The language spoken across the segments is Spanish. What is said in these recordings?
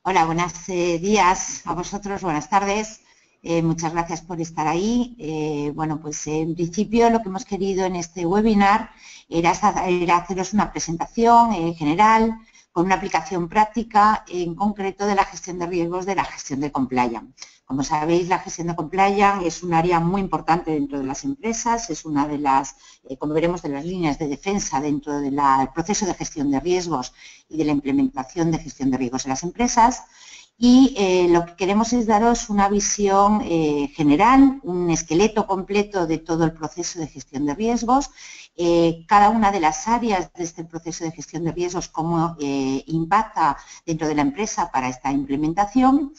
Hola, buenos días a vosotros, buenas tardes. Muchas gracias por estar ahí. Bueno, pues en principio lo que hemos querido en este webinar era haceros una presentación general con una aplicación práctica en concreto de la gestión de riesgos de la gestión de compliance. Como sabéis, la gestión de compliance es un área muy importante dentro de las empresas, es una de las, como veremos, de las líneas de defensa dentro del proceso de gestión de riesgos y de la implementación de gestión de riesgos en las empresas. Y lo que queremos es daros una visión general, un esqueleto completo de todo el proceso de gestión de riesgos, cada una de las áreas de este proceso de gestión de riesgos, cómo impacta dentro de la empresa para esta implementación.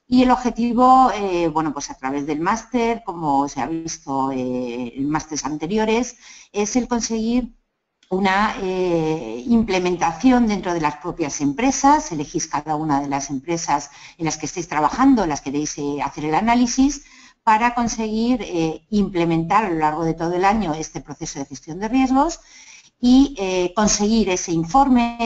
Y el objetivo, bueno, pues a través del máster, como se ha visto en másteres anteriores, es el conseguir una implementación dentro de las propias empresas. Elegís cada una de las empresas en las que estéis trabajando, en las que queréis hacer el análisis, para conseguir implementar a lo largo de todo el año este proceso de gestión de riesgos y conseguir ese informe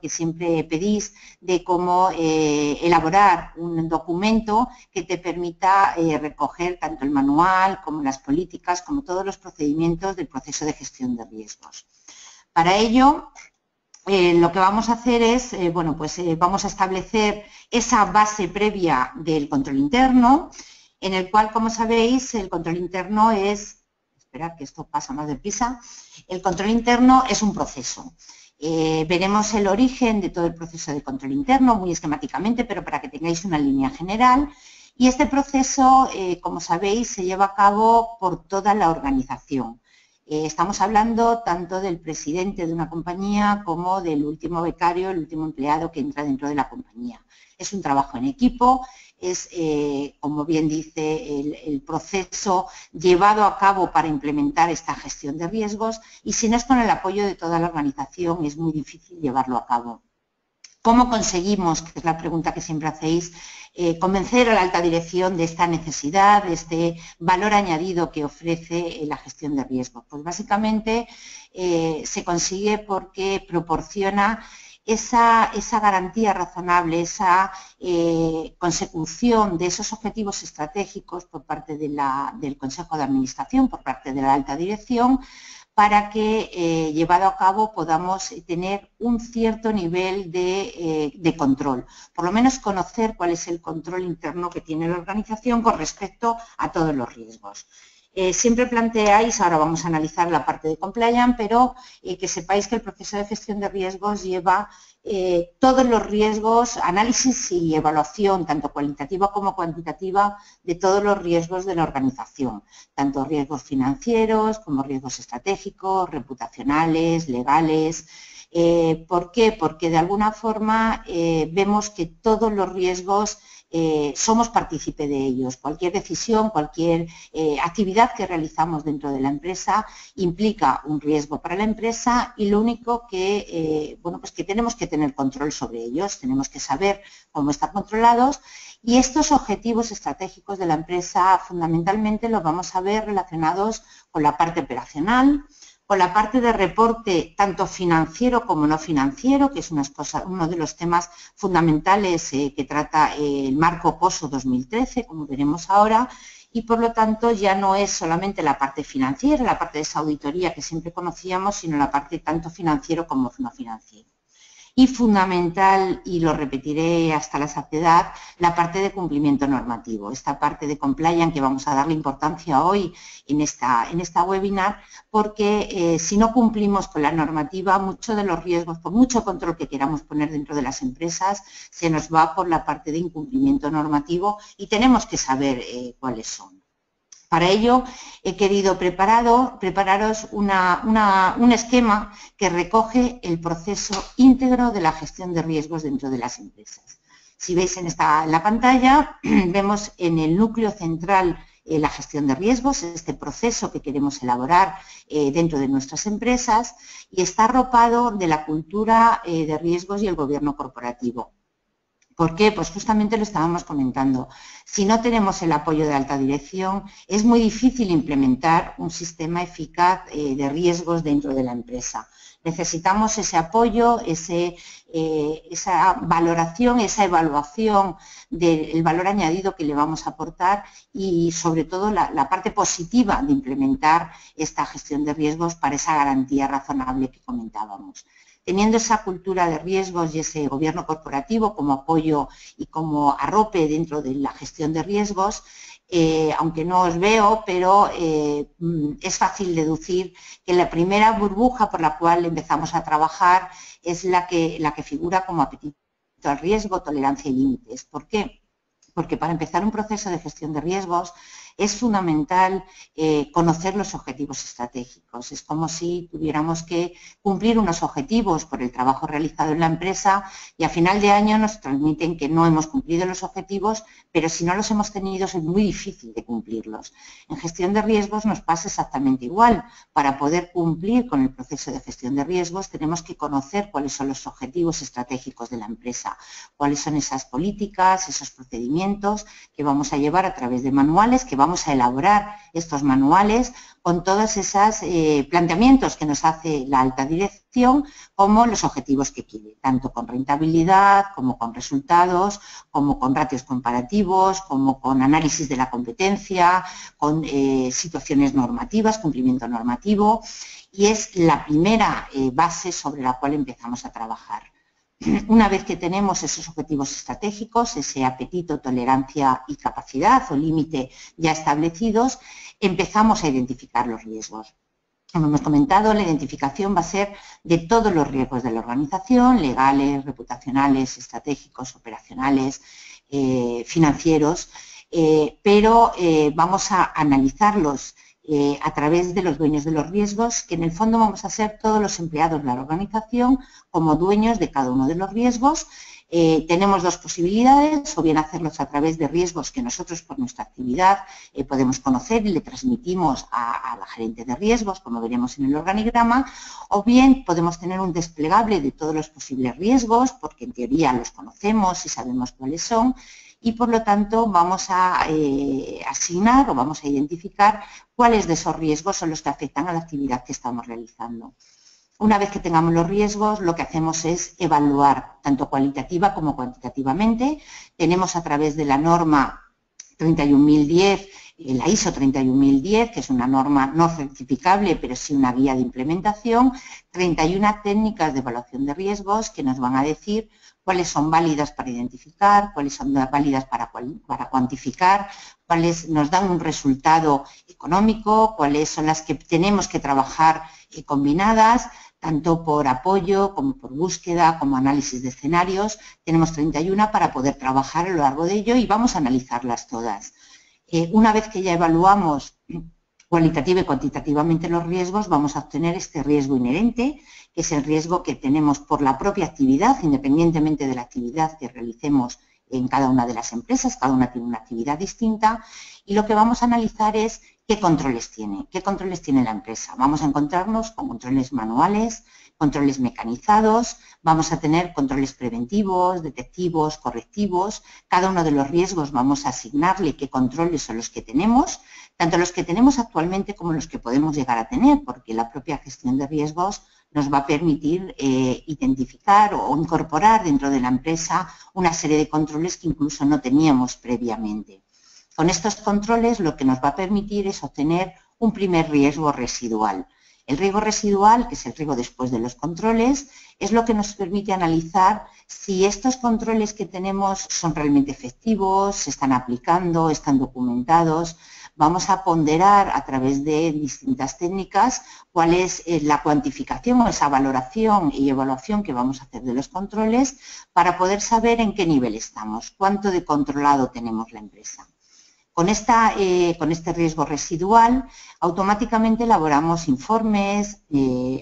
que siempre pedís de cómo elaborar un documento que te permita recoger tanto el manual como las políticas, como todos los procedimientos del proceso de gestión de riesgos. Para ello, lo que vamos a hacer es, bueno, pues vamos a establecer esa base previa del control interno, en el cual, como sabéis, el control interno es, esperad que esto pasa más deprisa, el control interno es un proceso. Veremos el origen de todo el proceso de control interno muy esquemáticamente, pero para que tengáis una línea general. Y este proceso, como sabéis, se lleva a cabo por toda la organización. Estamos hablando tanto del presidente de una compañía como del último becario, el último empleado que entra dentro de la compañía. Es un trabajo en equipo, es, como bien dice, el proceso llevado a cabo para implementar esta gestión de riesgos, y si no es con el apoyo de toda la organización es muy difícil llevarlo a cabo. ¿Cómo conseguimos, que es la pregunta que siempre hacéis, convencer a la alta dirección de esta necesidad, de este valor añadido que ofrece la gestión de riesgos? Pues básicamente se consigue porque proporciona esa garantía razonable, esa consecución de esos objetivos estratégicos por parte del Consejo de Administración, por parte de la alta dirección, para que, llevado a cabo, podamos tener un cierto nivel de control. Por lo menos conocer cuál es el control interno que tiene la organización con respecto a todos los riesgos. Siempre planteáis, ahora vamos a analizar la parte de compliance, pero que sepáis que el proceso de gestión de riesgos lleva todos los riesgos, análisis y evaluación, tanto cualitativa como cuantitativa, de todos los riesgos de la organización, tanto riesgos financieros como riesgos estratégicos, reputacionales, legales. ¿Por qué? Porque de alguna forma vemos que todos los riesgos somos partícipe de ellos. Cualquier decisión, cualquier actividad que realizamos dentro de la empresa implica un riesgo para la empresa, y lo único que, bueno, pues que tenemos que tener control sobre ellos, tenemos que saber cómo están controlados, y estos objetivos estratégicos de la empresa fundamentalmente los vamos a ver relacionados con la parte operacional, con la parte de reporte tanto financiero como no financiero, que es uno de los temas fundamentales que trata el marco POSO 2013, como veremos ahora, y por lo tanto ya no es solamente la parte financiera, la parte de esa auditoría que siempre conocíamos, sino la parte tanto financiero como no financiero. Y fundamental, y lo repetiré hasta la saciedad, la parte de cumplimiento normativo, esta parte de compliance que vamos a darle importancia hoy en esta webinar, porque si no cumplimos con la normativa, muchos de los riesgos, por mucho control que queramos poner dentro de las empresas, se nos va por la parte de incumplimiento normativo, y tenemos que saber cuáles son. Para ello he querido prepararos un esquema que recoge el proceso íntegro de la gestión de riesgos dentro de las empresas. Si veis en la pantalla, vemos en el núcleo central la gestión de riesgos, este proceso que queremos elaborar dentro de nuestras empresas, y está arropado de la cultura de riesgos y el gobierno corporativo. ¿Por qué? Pues justamente lo estábamos comentando. Si no tenemos el apoyo de alta dirección, es muy difícil implementar un sistema eficaz de riesgos dentro de la empresa. Necesitamos ese apoyo, esa valoración, esa evaluación del valor añadido que le vamos a aportar y, sobre todo, la parte positiva de implementar esta gestión de riesgos para esa garantía razonable que comentábamos. Teniendo esa cultura de riesgos y ese gobierno corporativo como apoyo y como arrope dentro de la gestión de riesgos, aunque no os veo, pero es fácil deducir que la primera burbuja por la cual empezamos a trabajar es la que figura como apetito al riesgo, tolerancia y límites. ¿Por qué? Porque para empezar un proceso de gestión de riesgos es fundamental conocer los objetivos estratégicos. Es como si tuviéramos que cumplir unos objetivos por el trabajo realizado en la empresa y a final de año nos transmiten que no hemos cumplido los objetivos, pero si no los hemos tenido es muy difícil de cumplirlos. En gestión de riesgos nos pasa exactamente igual. Para poder cumplir con el proceso de gestión de riesgos tenemos que conocer cuáles son los objetivos estratégicos de la empresa, cuáles son esas políticas, esos procedimientos que vamos a llevar a través de manuales, que vamos a elaborar estos manuales con todos esos planteamientos que nos hace la alta dirección, como los objetivos que quiere, tanto con rentabilidad, como con resultados, como con ratios comparativos, como con análisis de la competencia, con situaciones normativas, cumplimiento normativo, y es la primera base sobre la cual empezamos a trabajar. Una vez que tenemos esos objetivos estratégicos, ese apetito, tolerancia y capacidad o límite ya establecidos, empezamos a identificar los riesgos. Como hemos comentado, la identificación va a ser de todos los riesgos de la organización, legales, reputacionales, estratégicos, operacionales, financieros, pero vamos a analizarlos a través de los dueños de los riesgos, que en el fondo vamos a ser todos los empleados de la organización como dueños de cada uno de los riesgos. Tenemos dos posibilidades, o bien hacerlos a través de riesgos que nosotros por nuestra actividad podemos conocer y le transmitimos a la gerente de riesgos, como veremos en el organigrama, o bien podemos tener un desplegable de todos los posibles riesgos, porque en teoría los conocemos y sabemos cuáles son, y por lo tanto vamos a asignar o vamos a identificar cuáles de esos riesgos son los que afectan a la actividad que estamos realizando. Una vez que tengamos los riesgos, lo que hacemos es evaluar tanto cualitativa como cuantitativamente. Tenemos a través de la norma 31010, la ISO 31010, que es una norma no certificable, pero sí una guía de implementación, 31 técnicas de evaluación de riesgos que nos van a decir cuáles son válidas para identificar, cuáles son válidas para cuantificar, cuáles nos dan un resultado económico, cuáles son las que tenemos que trabajar combinadas, tanto por apoyo como por búsqueda, como análisis de escenarios. Tenemos 31 para poder trabajar a lo largo de ello y vamos a analizarlas todas. Una vez que ya evaluamos cualitativa y cuantitativamente los riesgos, vamos a obtener este riesgo inherente, que es el riesgo que tenemos por la propia actividad, independientemente de la actividad que realicemos en cada una de las empresas, cada una tiene una actividad distinta, y lo que vamos a analizar es qué controles tiene la empresa. Vamos a encontrarnos con controles manuales, controles mecanizados, vamos a tener controles preventivos, detectivos, correctivos. Cada uno de los riesgos vamos a asignarle qué controles son los que tenemos, tanto los que tenemos actualmente como los que podemos llegar a tener, porque la propia gestión de riesgos nos va a permitir identificar o incorporar dentro de la empresa una serie de controles que incluso no teníamos previamente. Con estos controles lo que nos va a permitir es obtener un primer riesgo residual. El riesgo residual, que es el riesgo después de los controles, es lo que nos permite analizar si estos controles que tenemos son realmente efectivos, se están aplicando, están documentados. Vamos a ponderar a través de distintas técnicas cuál es la cuantificación o esa valoración y evaluación que vamos a hacer de los controles para poder saber en qué nivel estamos, cuánto de controlado tenemos la empresa. Con este riesgo residual, automáticamente elaboramos informes,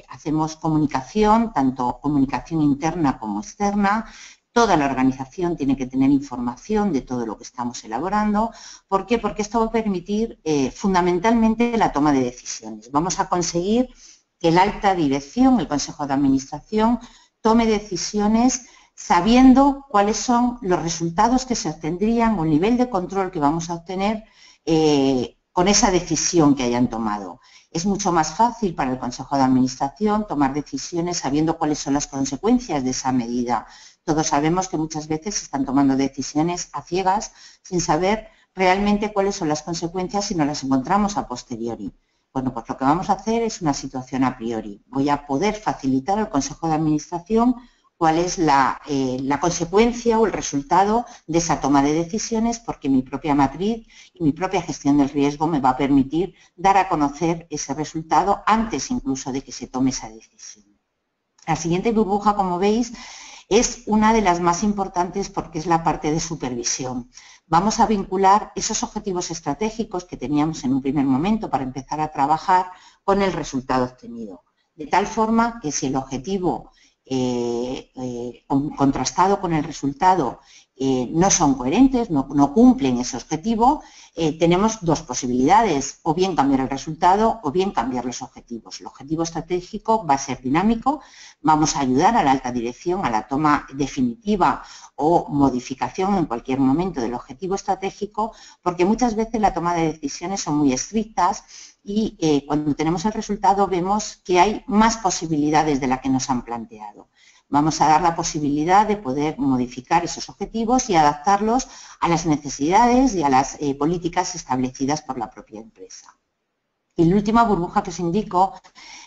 hacemos comunicación, tanto comunicación interna como externa. Toda la organización tiene que tener información de todo lo que estamos elaborando. ¿Por qué? Porque esto va a permitir fundamentalmente la toma de decisiones. Vamos a conseguir que la alta dirección, el Consejo de Administración, tome decisiones sabiendo cuáles son los resultados que se obtendrían o el nivel de control que vamos a obtener con esa decisión que hayan tomado. Es mucho más fácil para el Consejo de Administración tomar decisiones sabiendo cuáles son las consecuencias de esa medida. Todos sabemos que muchas veces se están tomando decisiones a ciegas sin saber realmente cuáles son las consecuencias si no las encontramos a posteriori. Bueno, pues lo que vamos a hacer es una situación a priori. Voy a poder facilitar al Consejo de Administración cuál es la consecuencia o el resultado de esa toma de decisiones, porque mi propia matriz y mi propia gestión del riesgo me va a permitir dar a conocer ese resultado antes incluso de que se tome esa decisión. La siguiente burbuja, como veis, es una de las más importantes porque es la parte de supervisión. Vamos a vincular esos objetivos estratégicos que teníamos en un primer momento para empezar a trabajar con el resultado obtenido. De tal forma que si el objetivo contrastado con el resultado no son coherentes, no cumplen ese objetivo, tenemos dos posibilidades, o bien cambiar el resultado o bien cambiar los objetivos. El objetivo estratégico va a ser dinámico, vamos a ayudar a la alta dirección a la toma definitiva o modificación en cualquier momento del objetivo estratégico, porque muchas veces la toma de decisiones son muy estrictas y cuando tenemos el resultado vemos que hay más posibilidades de las que nos han planteado. Vamos a dar la posibilidad de poder modificar esos objetivos y adaptarlos a las necesidades y a las políticas establecidas por la propia empresa. Y la última burbuja que os indico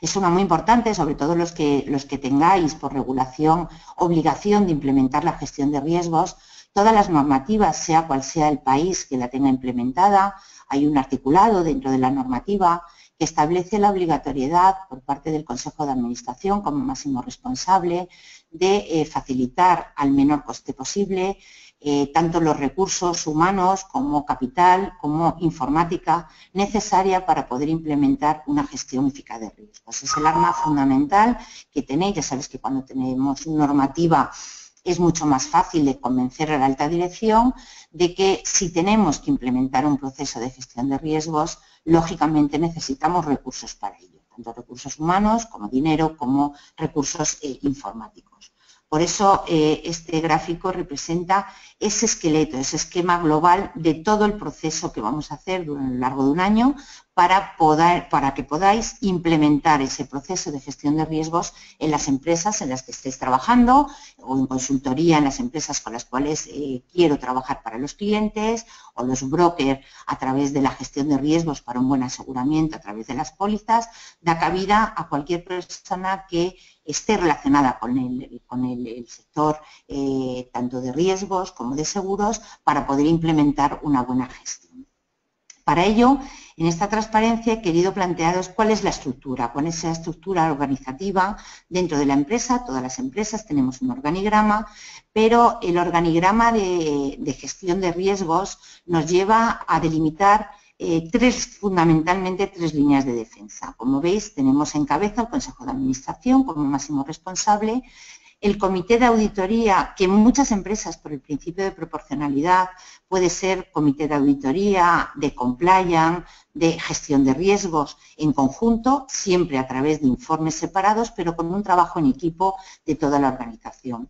es una muy importante, sobre todo los que tengáis por regulación obligación de implementar la gestión de riesgos. Todas las normativas, sea cual sea el país que la tenga implementada, hay un articulado dentro de la normativa que establece la obligatoriedad por parte del Consejo de Administración como máximo responsable de facilitar al menor coste posible tanto los recursos humanos como capital, como informática necesaria para poder implementar una gestión eficaz de riesgos. Es el arma fundamental que tenéis. Ya sabéis que cuando tenemos normativa es mucho más fácil de convencer a la alta dirección de que si tenemos que implementar un proceso de gestión de riesgos, lógicamente necesitamos recursos para ello, tanto recursos humanos como dinero, como recursos informáticos. Por eso este gráfico representa ese esqueleto, ese esquema global de todo el proceso que vamos a hacer a lo largo de un año para que podáis implementar ese proceso de gestión de riesgos en las empresas en las que estéis trabajando o en consultoría en las empresas con las cuales quiero trabajar para los clientes o los brokers a través de la gestión de riesgos para un buen aseguramiento a través de las pólizas. Da cabida a cualquier persona que esté relacionada con el sector tanto de riesgos como de seguros para poder implementar una buena gestión. Para ello, en esta transparencia he querido plantearos cuál es la estructura organizativa dentro de la empresa. Todas las empresas tenemos un organigrama, pero el organigrama de gestión de riesgos nos lleva a delimitar fundamentalmente tres líneas de defensa. Como veis, tenemos en cabeza el Consejo de Administración como máximo responsable, el comité de auditoría, que en muchas empresas por el principio de proporcionalidad puede ser comité de auditoría, de compliance, de gestión de riesgos en conjunto, siempre a través de informes separados, pero con un trabajo en equipo de toda la organización.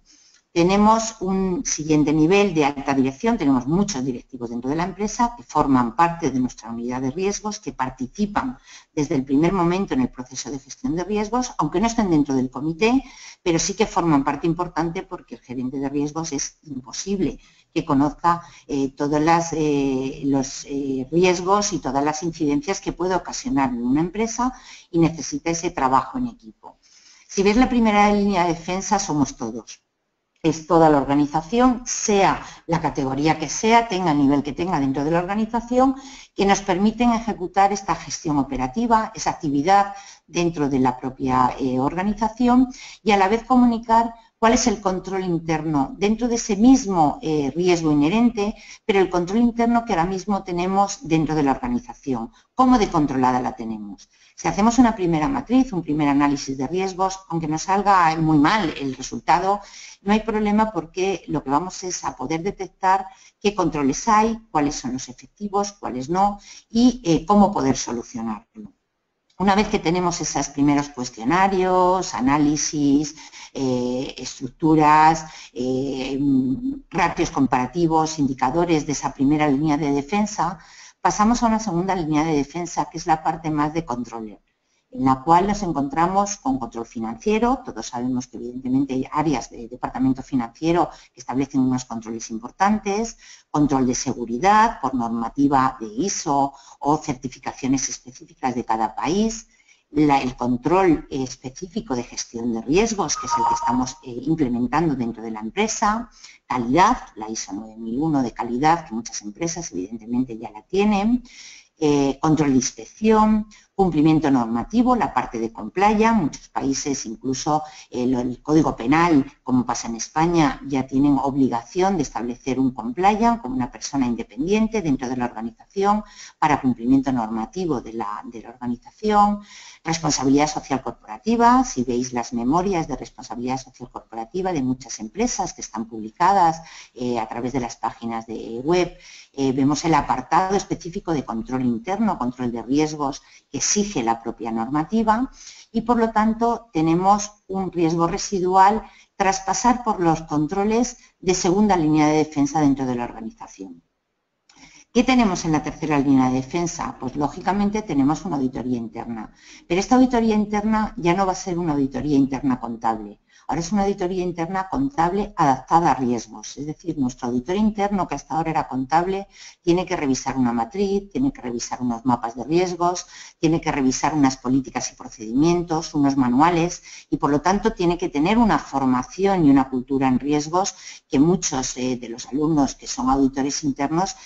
Tenemos un siguiente nivel de alta dirección, tenemos muchos directivos dentro de la empresa que forman parte de nuestra unidad de riesgos, que participan desde el primer momento en el proceso de gestión de riesgos, aunque no estén dentro del comité, pero sí que forman parte importante porque el gerente de riesgos es imposible que conozca todos los riesgos y todas las incidencias que puede ocasionar en una empresa y necesita ese trabajo en equipo. Si ves la primera línea de defensa, somos todos. Es toda la organización, sea la categoría que sea, tenga el nivel que tenga dentro de la organización, que nos permiten ejecutar esta gestión operativa, esa actividad dentro de la propia organización y a la vez comunicar cuál es el control interno dentro de ese mismo riesgo inherente, pero el control interno que ahora mismo tenemos dentro de la organización, cómo de controlada la tenemos. Si hacemos una primera matriz, un primer análisis de riesgos, aunque nos salga muy mal el resultado, no hay problema porque lo que vamos es a poder detectar qué controles hay, cuáles son los efectivos, cuáles no y cómo poder solucionarlo. Una vez que tenemos esos primeros cuestionarios, análisis, estructuras, ratios comparativos, indicadores de esa primera línea de defensa, pasamos a una segunda línea de defensa, que es la parte más de control, en la cual nos encontramos con control financiero. Todos sabemos que evidentemente hay áreas de departamento financiero que establecen unos controles importantes, control de seguridad por normativa de ISO o certificaciones específicas de cada país, el control específico de gestión de riesgos, que es el que estamos implementando dentro de la empresa, calidad, la ISO 9001 de calidad, que muchas empresas evidentemente ya la tienen, control de inspección, cumplimiento normativo, la parte de compliance. Muchos países, incluso el Código Penal, como pasa en España, ya tienen obligación de establecer un compliance como una persona independiente dentro de la organización para cumplimiento normativo de la organización. Responsabilidad social corporativa. Si veis las memorias de responsabilidad social corporativa de muchas empresas que están publicadas a través de las páginas de web, vemos el apartado específico de control interno, control de riesgos, que exige la propia normativa, y por lo tanto tenemos un riesgo residual tras pasar por los controles de segunda línea de defensa dentro de la organización. ¿Qué tenemos en la tercera línea de defensa? Pues lógicamente tenemos una auditoría interna, pero esta auditoría interna ya no va a ser una auditoría interna contable. Ahora es una auditoría interna contable adaptada a riesgos, es decir, nuestro auditor interno, que hasta ahora era contable, tiene que revisar una matriz, tiene que revisar unos mapas de riesgos, tiene que revisar unas políticas y procedimientos, unos manuales, y por lo tanto tiene que tener una formación y una cultura en riesgos que muchos de los alumnos que son auditores internos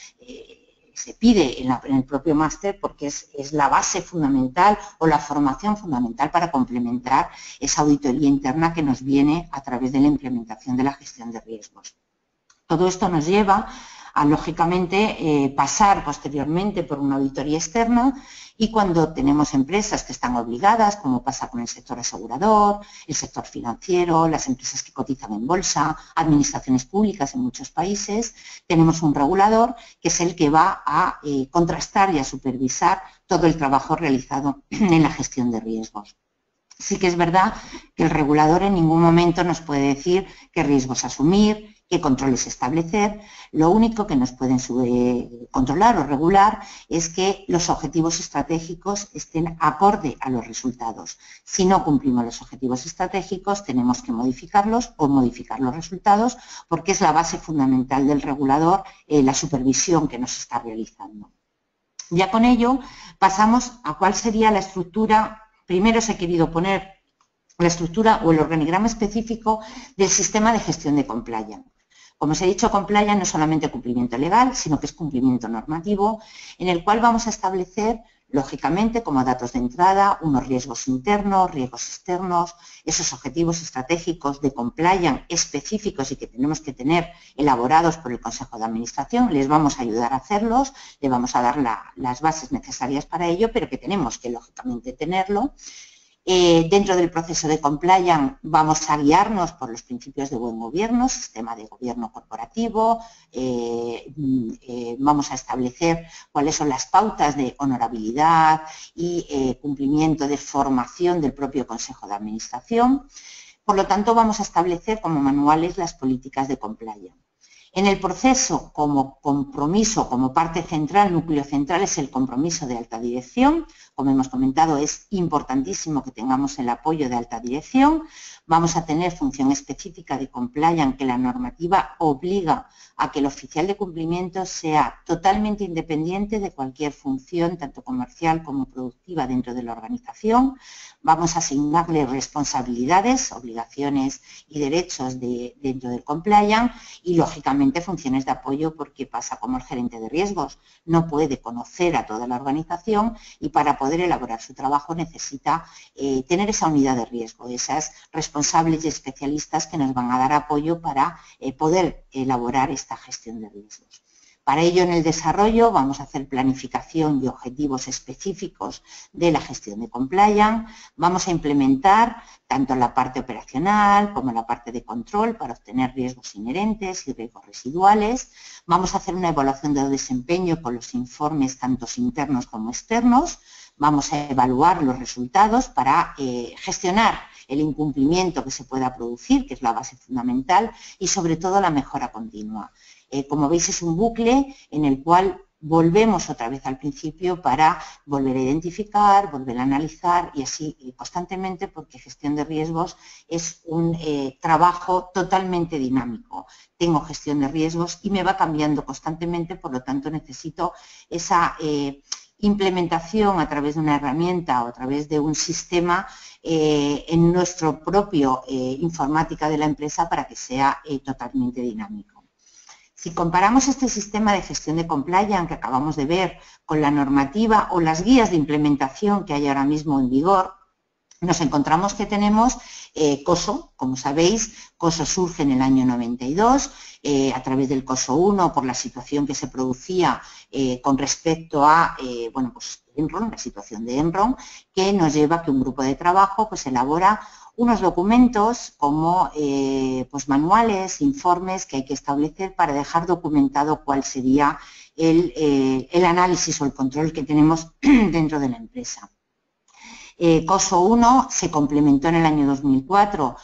se pide en el propio máster, porque es la base fundamental o la formación fundamental para complementar esa auditoría interna que nos viene a través de la implementación de la gestión de riesgos. Todo esto nos lleva a, lógicamente, pasar posteriormente por una auditoría externa, y cuando tenemos empresas que están obligadas, como pasa con el sector asegurador, el sector financiero, las empresas que cotizan en bolsa, administraciones públicas en muchos países, tenemos un regulador que es el que va a contrastar y a supervisar todo el trabajo realizado en la gestión de riesgos. Sí que es verdad que el regulador en ningún momento nos puede decir qué riesgos asumir, qué controles establecer. Lo único que nos pueden controlar o regular es que los objetivos estratégicos estén acorde a los resultados. Si no cumplimos los objetivos estratégicos, tenemos que modificarlos o modificar los resultados, porque es la base fundamental del regulador, la supervisión que nos está realizando. Ya con ello pasamos a cuál sería la estructura. Primero os he querido poner la estructura o el organigrama específico del sistema de gestión de compliance. Como os he dicho, compliance no es solamente cumplimiento legal, sino que es cumplimiento normativo, en el cual vamos a establecer, lógicamente, como datos de entrada, unos riesgos internos, riesgos externos, esos objetivos estratégicos de compliance específicos y que tenemos que tener elaborados por el Consejo de Administración. Les vamos a ayudar a hacerlos, le vamos a dar las bases necesarias para ello, pero que tenemos que, lógicamente, tenerlo. Dentro del proceso de compliance vamos a guiarnos por los principios de buen gobierno, sistema de gobierno corporativo, vamos a establecer cuáles son las pautas de honorabilidad y cumplimiento de formación del propio Consejo de Administración. Por lo tanto, vamos a establecer como manuales las políticas de compliance. En el proceso, como compromiso, como parte central, núcleo central, es el compromiso de alta dirección. Como hemos comentado, es importantísimo que tengamos el apoyo de alta dirección. Vamos a tener función específica de compliance, que la normativa obliga a que el oficial de cumplimiento sea totalmente independiente de cualquier función, tanto comercial como productiva, dentro de la organización. Vamos a asignarle responsabilidades, obligaciones y derechos dentro del compliance y, lógicamente, funciones de apoyo, porque pasa como el gerente de riesgos. No puede conocer a toda la organización y para poder elaborar su trabajo necesita tener esa unidad de riesgo, esas responsables y especialistas que nos van a dar apoyo para poder elaborar esta gestión de riesgos. Para ello, en el desarrollo vamos a hacer planificación y objetivos específicos de la gestión de compliance. Vamos a implementar tanto la parte operacional como la parte de control para obtener riesgos inherentes y riesgos residuales. Vamos a hacer una evaluación de desempeño con los informes tanto internos como externos. Vamos a evaluar los resultados para gestionar el incumplimiento que se pueda producir, que es la base fundamental, y sobre todo la mejora continua. Como veis, es un bucle en el cual volvemos otra vez al principio para volver a identificar, volver a analizar y así constantemente, porque gestión de riesgos es un trabajo totalmente dinámico. Tengo gestión de riesgos y me va cambiando constantemente, por lo tanto necesito esa implementación a través de una herramienta o a través de un sistema en nuestro propio informática de la empresa para que sea totalmente dinámico. Si comparamos este sistema de gestión de compliance que acabamos de ver con la normativa o las guías de implementación que hay ahora mismo en vigor, nos encontramos que tenemos COSO. Como sabéis, COSO surge en el año 92 a través del COSO 1 por la situación que se producía con respecto a Enron, la situación de Enron, que nos lleva a que un grupo de trabajo pues elabora unos documentos como manuales, informes que hay que establecer para dejar documentado cuál sería el análisis o el control que tenemos dentro de la empresa. COSO 1 se complementó en el año 2004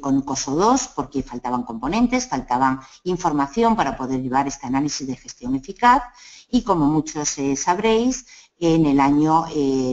con COSO 2 porque faltaban componentes, faltaban información para poder llevar este análisis de gestión eficaz y, como muchos sabréis, en el año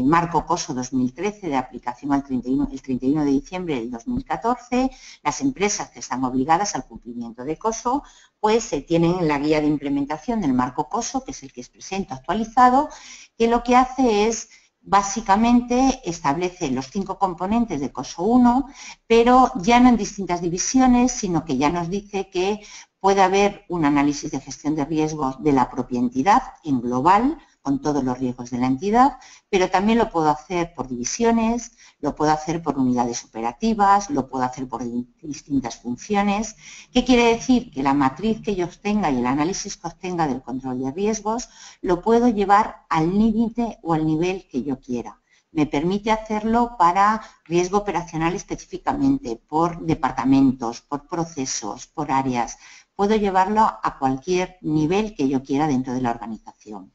marco COSO 2013 de aplicación el 31 de diciembre del 2014, las empresas que están obligadas al cumplimiento de COSO pues tienen la guía de implementación del marco COSO, que es el que os presento actualizado, que lo que hace es básicamente establece los 5 componentes de COSO 1, pero ya no en distintas divisiones, sino que ya nos dice que puede haber un análisis de gestión de riesgos de la propia entidad en global, con todos los riesgos de la entidad, pero también lo puedo hacer por divisiones, lo puedo hacer por unidades operativas, lo puedo hacer por distintas funciones. ¿Qué quiere decir? Que la matriz que yo obtenga y el análisis que obtenga del control de riesgos lo puedo llevar al límite o al nivel que yo quiera. Me permite hacerlo para riesgo operacional específicamente, por departamentos, por procesos, por áreas. Puedo llevarlo a cualquier nivel que yo quiera dentro de la organización.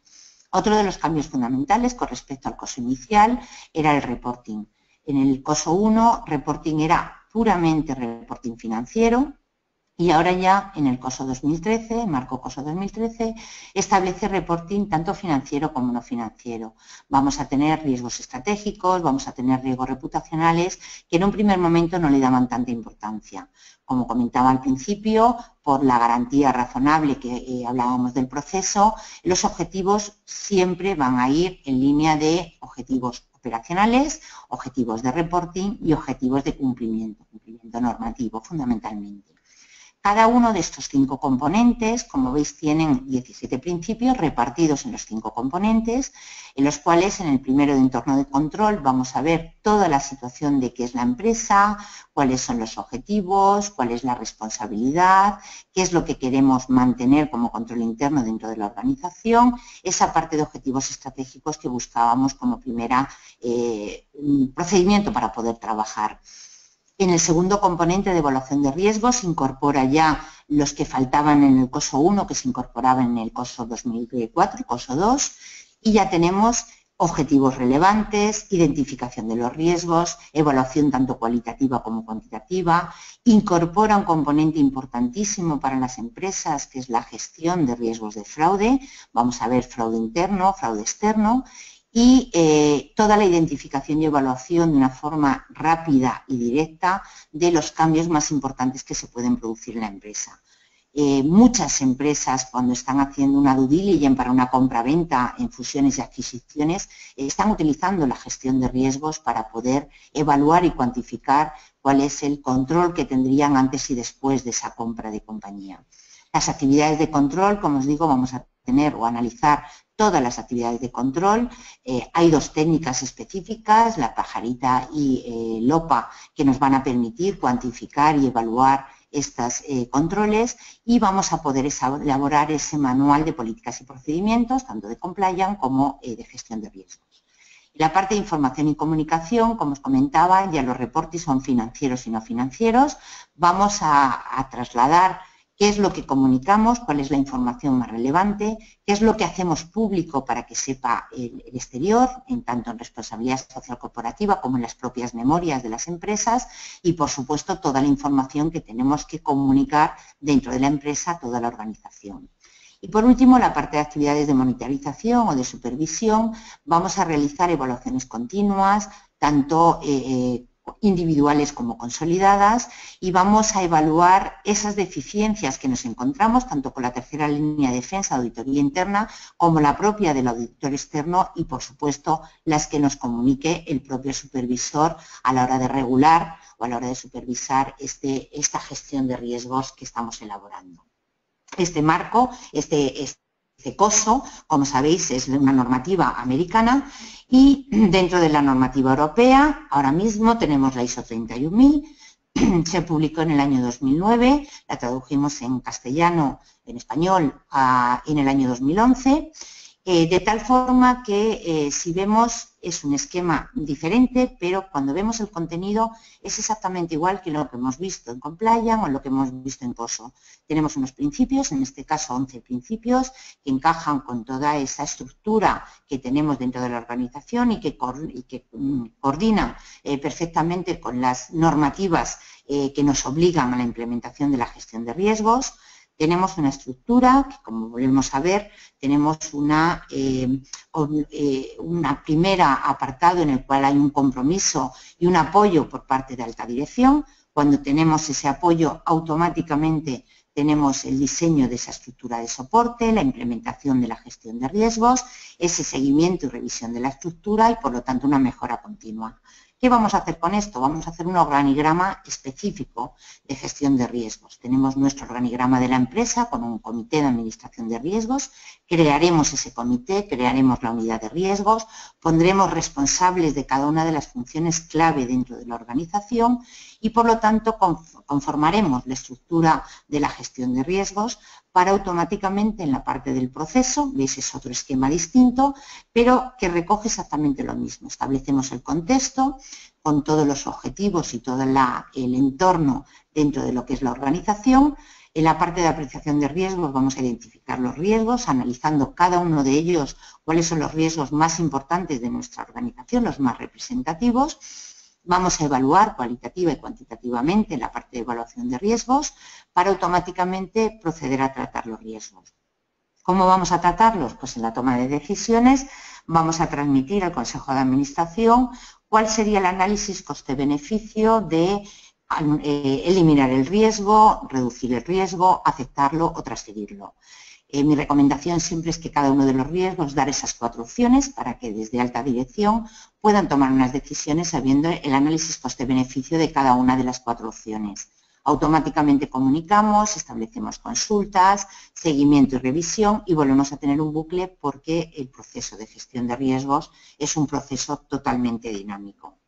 Otro de los cambios fundamentales con respecto al COSO inicial era el reporting. En el COSO 1, reporting era puramente reporting financiero y ahora ya en el COSO 2013, marco COSO 2013, establece reporting tanto financiero como no financiero. Vamos a tener riesgos estratégicos, vamos a tener riesgos reputacionales que en un primer momento no le daban tanta importancia. Como comentaba al principio, por la garantía razonable que hablábamos del proceso, los objetivos siempre van a ir en línea de objetivos operacionales, objetivos de reporting y objetivos de cumplimiento normativo fundamentalmente. Cada uno de estos 5 componentes, como veis, tienen 17 principios repartidos en los 5 componentes, en los cuales en el primero de entorno de control vamos a ver toda la situación de qué es la empresa, cuáles son los objetivos, cuál es la responsabilidad, qué es lo que queremos mantener como control interno dentro de la organización, esa parte de objetivos estratégicos que buscábamos como primera procedimiento para poder trabajar. En el segundo componente de evaluación de riesgos se incorpora ya los que faltaban en el COSO 1, que se incorporaban en el COSO 2004 y COSO 2, y ya tenemos objetivos relevantes, identificación de los riesgos, evaluación tanto cualitativa como cuantitativa, incorpora un componente importantísimo para las empresas, que es la gestión de riesgos de fraude. Vamos a ver fraude interno, fraude externo, y toda la identificación y evaluación de una forma rápida y directa de los cambios más importantes que se pueden producir en la empresa. Muchas empresas, cuando están haciendo una due diligence para una compra-venta en fusiones y adquisiciones, están utilizando la gestión de riesgos para poder evaluar y cuantificar cuál es el control que tendrían antes y después de esa compra de compañía. Las actividades de control, como os digo, vamos a tener o analizar todas las actividades de control. Hay 2 técnicas específicas, la pajarita y LOPA, que nos van a permitir cuantificar y evaluar estos controles y vamos a poder elaborar ese manual de políticas y procedimientos, tanto de compliance como de gestión de riesgos. La parte de información y comunicación, como os comentaba, ya los reportes son financieros y no financieros. Vamos a trasladar qué es lo que comunicamos, cuál es la información más relevante, qué es lo que hacemos público para que sepa el exterior, tanto en responsabilidad social corporativa como en las propias memorias de las empresas y, por supuesto, toda la información que tenemos que comunicar dentro de la empresa a toda la organización. Y por último, la parte de actividades de monitorización o de supervisión, vamos a realizar evaluaciones continuas, tanto individuales como consolidadas, y vamos a evaluar esas deficiencias que nos encontramos, tanto con la tercera línea de defensa de auditoría interna como la propia del auditor externo y, por supuesto, las que nos comunique el propio supervisor a la hora de regular o a la hora de supervisar esta gestión de riesgos que estamos elaborando. Este marco, este COSO, como sabéis, es una normativa americana y dentro de la normativa europea, ahora mismo tenemos la ISO 31000, se publicó en el año 2009, la tradujimos en castellano, en español, en el año 2011, de tal forma que si vemos es un esquema diferente, pero cuando vemos el contenido es exactamente igual que lo que hemos visto en Compliance o lo que hemos visto en COSO. Tenemos unos principios, en este caso 11 principios, que encajan con toda esa estructura que tenemos dentro de la organización y que coordinan perfectamente con las normativas que nos obligan a la implementación de la gestión de riesgos. Tenemos una estructura que, como volvemos a ver, tenemos una primera apartado en el cual hay un compromiso y un apoyo por parte de alta dirección. Cuando tenemos ese apoyo, automáticamente tenemos el diseño de esa estructura de soporte, la implementación de la gestión de riesgos, ese seguimiento y revisión de la estructura y, por lo tanto, una mejora continua. ¿Qué vamos a hacer con esto? Vamos a hacer un organigrama específico de gestión de riesgos. Tenemos nuestro organigrama de la empresa con un comité de administración de riesgos, crearemos ese comité, crearemos la unidad de riesgos, pondremos responsables de cada una de las funciones clave dentro de la organización y, por lo tanto, conformaremos la estructura de la gestión de riesgos para automáticamente en la parte del proceso, veis es otro esquema distinto, pero que recoge exactamente lo mismo. Establecemos el contexto con todos los objetivos y todo el entorno dentro de lo que es la organización. En la parte de apreciación de riesgos vamos a identificar los riesgos, analizando cada uno de ellos cuáles son los riesgos más importantes de nuestra organización, los más representativos. Vamos a evaluar cualitativa y cuantitativamente la parte de evaluación de riesgos para automáticamente proceder a tratar los riesgos. ¿Cómo vamos a tratarlos? Pues en la toma de decisiones vamos a transmitir al Consejo de Administración cuál sería el análisis coste-beneficio de eliminar el riesgo, reducir el riesgo, aceptarlo o transferirlo. Mi recomendación siempre es que cada uno de los riesgos dar esas 4 opciones para que desde alta dirección puedan tomar unas decisiones sabiendo el análisis coste-beneficio de cada una de las 4 opciones. Automáticamente comunicamos, establecemos consultas, seguimiento y revisión y volvemos a tener un bucle porque el proceso de gestión de riesgos es un proceso totalmente dinámico.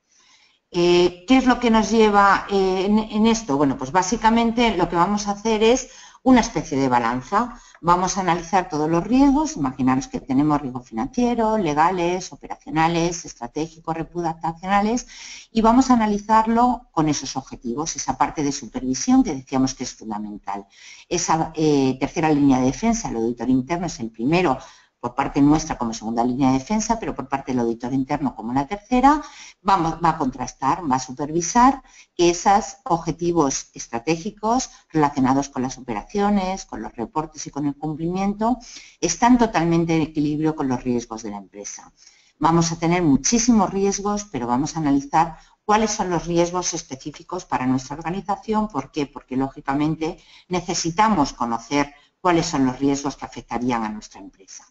¿Qué es lo que nos lleva en esto? Bueno, pues básicamente lo que vamos a hacer es una especie de balanza. Vamos a analizar todos los riesgos, imaginaros que tenemos riesgos financieros, legales, operacionales, estratégicos, reputacionales, y vamos a analizarlo con esos objetivos, esa parte de supervisión que decíamos que es fundamental. Esa tercera línea de defensa, el auditor interno, es el primero por parte nuestra como segunda línea de defensa, pero por parte del auditor interno como la tercera, va a contrastar, va a supervisar que esos objetivos estratégicos relacionados con las operaciones, con los reportes y con el cumplimiento, están totalmente en equilibrio con los riesgos de la empresa. Vamos a tener muchísimos riesgos, pero vamos a analizar cuáles son los riesgos específicos para nuestra organización. ¿Por qué? Porque, lógicamente, necesitamos conocer cuáles son los riesgos que afectarían a nuestra empresa.